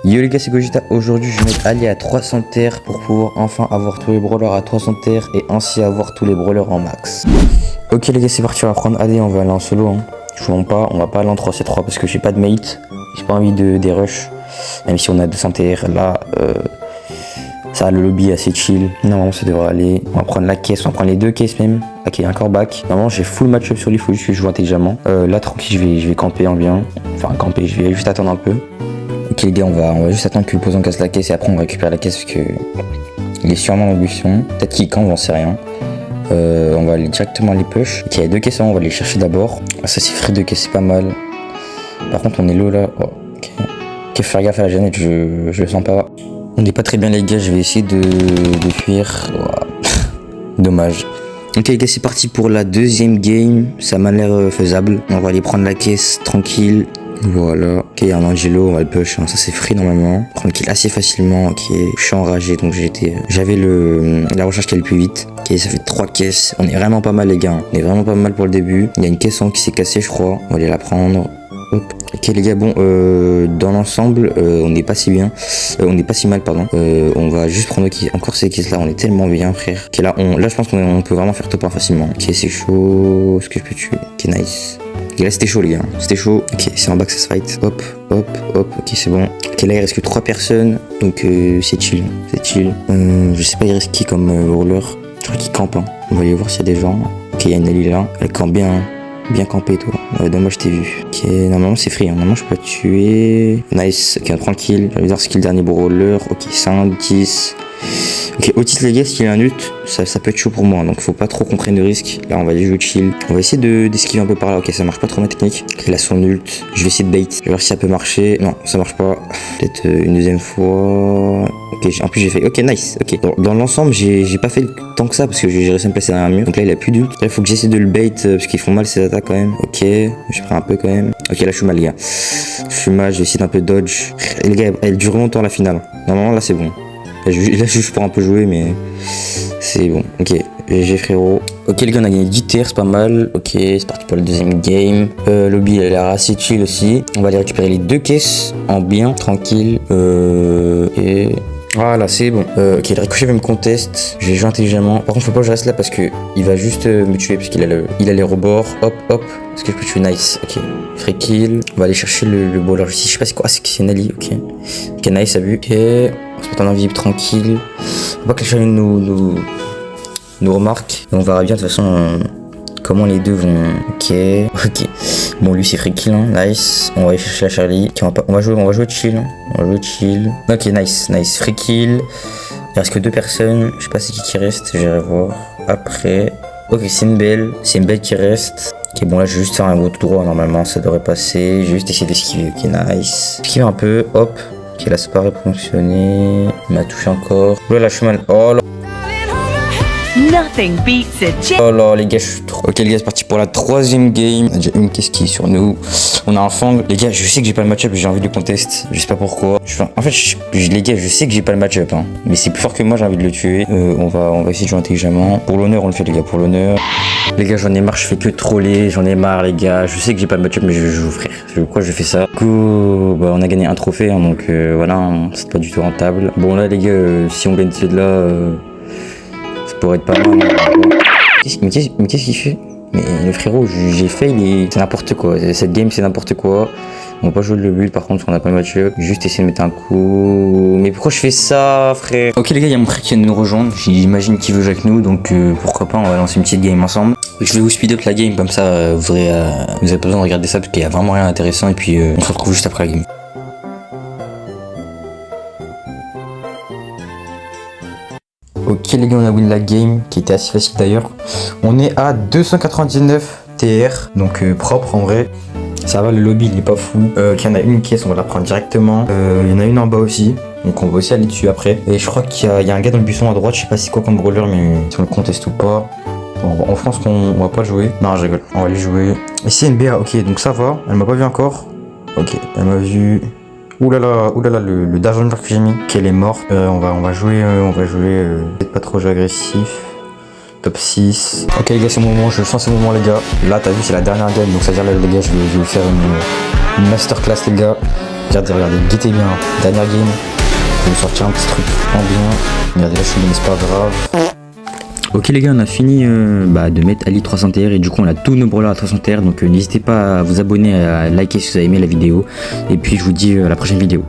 Yo les gars, c'est Gogeta. Aujourd'hui je vais mettre Ali à 300 terres pour pouvoir enfin avoir tous les brawlers à 300 terres et ainsi avoir tous les brawlers en max. Ok les gars, c'est parti, on va prendre AD, on va aller en solo hein. Jouons pas, on va pas aller en 3C3 parce que j'ai pas de mate. J'ai pas envie de des rush. Même si on a 200 terres là, ça le lobby est assez chill. Normalement ça devrait aller. On va prendre la caisse, on va prendre les deux caisses même. Ok, encore back. Normalement j'ai full match-up sur lui, il faut juste que je joue intelligemment. Là tranquille, je vais camper en bien. Enfin camper, je vais juste attendre un peu. Ok les gars, on va juste attendre que le posant casse la caisse et après on récupère la caisse parce que il est sûrement en buisson. Peut-être qu'il campe, j'en sais rien. On va aller directement les push. Ok, il y a deux caisses, on va les chercher d'abord. Ah, ça c'est free de caisse, c'est pas mal. Par contre on est low là. Oh, ok, faire gaffe à la Jeannette, je le sens pas. On n'est pas très bien les gars, je vais essayer de fuir. Oh. Dommage. Ok les gars, c'est parti pour la deuxième game. Ça m'a l'air faisable. On va aller prendre la caisse tranquille. Voilà, ok, il y a un Angelo, on va le push, hein. Ça c'est free normalement. Prendre le kill assez facilement, ok. Je suis enragé donc j'avais la recherche qui allait plus vite. Ok, ça fait 3 caisses. On est vraiment pas mal les gars, hein. On est vraiment pas mal pour le début. Il y a une caisse en qui s'est cassée je crois. On va aller la prendre. Hop. Ok les gars, bon, dans l'ensemble, on n'est pas si bien. On n'est pas si mal, pardon. On va juste prendre encore ces caisses là, on est tellement bien frère. Ok, là je pense qu'on peut vraiment faire top 1 facilement. Ok, c'est chaud. Est-ce que je peux tuer? Ok, nice. Ok, là c'était chaud les gars, c'était chaud. Ok, c'est en bas que ça se fight. Hop, hop, hop, ok c'est bon. Ok, là il reste que 3 personnes, donc c'est chill, c'est chill. Je sais pas il reste qui comme roller. Je crois qu'il campe, hein. On va aller voir s'il y a des gens. Ok, il y a une Ali là, elle campe bien, hein. Bien campé toi. Ouais, dommage je t'ai vu. Ok, normalement c'est free, hein. Normalement je peux pas tuer. Nice, ok on prend le kill. Je vais voir ce qu'il le dernier brawler. Ok, 5, 10. Ok, Otis les gars, s'il a un ult, ça peut être chaud pour moi, donc faut pas trop qu'on prenne de risques. Là on va jouer chill. On va essayer d'esquiver un peu par là. Ok, ça marche pas trop ma technique. Ok, il a son ult. Je vais essayer de bait. Je vais voir si ça peut marcher. Non, ça marche pas. Peut-être une deuxième fois. Ok, en plus j'ai fait. Ok, nice. Ok, dans l'ensemble, j'ai pas fait tant que ça parce que j'ai réussi à me placer derrière un mur. Donc là il a plus d'ult. Là il faut que j'essaie de le bait parce qu'ils font mal ces attaques quand même. Ok, je prends un peu quand même. Ok, là je suis mal les gars. Je suis mal, je vais essayer d'un peu dodge. Et les gars, elle dure longtemps la finale. Normalement là c'est bon. Là, je pourrais un peu jouer, mais c'est bon. Ok, GG frérot. Ok, les gars, on a gagné 10 terres, c'est pas mal. Ok, c'est parti pour le deuxième game. Lobby, il a l'air assez chill aussi. On va aller récupérer les deux caisses en bien, tranquille. Et voilà, c'est bon. Ok, le ricochet va me conteste. Je vais jouer intelligemment. Par contre, faut pas que je reste là parce que il va juste me tuer parce qu'il a les rebords. Hop, hop. Est-ce que je peux tuer? Nice. Ok, free kill. On va aller chercher le bowler ici. Je sais pas c'est quoi. C'est une Ali. Ok. Ok, nice, a vu. Ok. On se met en invisible tranquille. Faut pas que les chiens nous remarquent. Et on verra bien de toute façon comment les deux vont. Ok. Ok. Bon, lui c'est free kill, hein. Nice. On va aller chercher la Charlie. Okay, on va jouer chill. Hein. On va jouer chill. Ok, nice. Nice. Free kill. Il reste que 2 personnes. Je sais pas c'est qui reste. J'irai voir après. Ok, c'est une belle qui reste. Ok, bon là je vais juste faire un gros tout droit. Normalement ça devrait passer. Je vais juste essayer d'esquiver. Ok, nice. Esquiver un peu. Hop. Ok, là ça paraît fonctionner. Il m'a touché encore. Oh là, je suis mal. Oh là. Nothing beats a Oh là les gars, je suis trop. Ok les gars, c'est parti pour la 3ème game. On a déjà une caisse qui est sur nous. On a un fang. Les gars, je sais que j'ai pas le match-up, j'ai envie de le contest. Je sais pas pourquoi. En fait, les gars, je sais que j'ai pas le match-up, hein. Mais c'est plus fort que moi, j'ai envie de le tuer. On va essayer de jouer intelligemment. Pour l'honneur, on le fait les gars, pour l'honneur. Les gars, j'en ai marre, je fais que troller. J'en ai marre les gars. Je sais que j'ai pas le match-up, mais je joue frère. Pourquoi je fais ça? Du coup, bah, on a gagné un trophée, hein, donc voilà, hein, c'est pas du tout rentable. Bon là les gars, si on gagne ces là, ça pourrait être pas mal. Mais qu'est-ce qu'il fait? Mais le frérot, j'ai fail, c'est n'importe quoi. Cette game, c'est n'importe quoi. On va pas jouer le but par contre, parce qu'on a pas le match-up. Juste essayer de mettre un coup. Mais pourquoi je fais ça, frère? Ok les gars, il y a mon frère qui vient de nous rejoindre. J'imagine qu'il veut jouer avec nous, donc pourquoi pas, on va lancer une petite game ensemble. Je vais vous speed up la game, comme ça vous avez pas besoin de regarder ça parce qu'il y a vraiment rien d'intéressant. Et puis on se retrouve juste après la game. Ok les gars, on a win la game qui était assez facile d'ailleurs. On est à 299 TR, donc propre en vrai. Ça va, le lobby il est pas fou. Il y en a une caisse, on va la prendre directement. Il y en a une en bas aussi, donc on va aussi aller dessus après. Et je crois qu'il y a un gars dans le buisson à droite, je sais pas c'est quoi comme brawler, mais si on le conteste ou pas. Bon, en France qu'on va pas le jouer. Non, je rigole, on va aller jouer. Ici une BA, ok, donc ça va. Elle m'a pas vu encore. Ok, elle m'a vu. Ouh là là, le Dark que j'ai mis, qu'elle est morte. On va jouer, peut-être pas trop agressif. Top 6. Ok les gars, c'est mon moment, je sens ce moment les gars. Là t'as vu c'est la dernière game, donc c'est à dire là les gars je vais vous faire une masterclass les gars. Regardez, guettez bien, dernière game, je vais me sortir un petit truc en bien. Regardez, là je suis bien, c'est pas grave. Ok les gars, on a fini de mettre Ali 300 TR et du coup on a tous nos brawlers à 300 TR, donc n'hésitez pas à vous abonner, à liker si vous avez aimé la vidéo et puis je vous dis à la prochaine vidéo.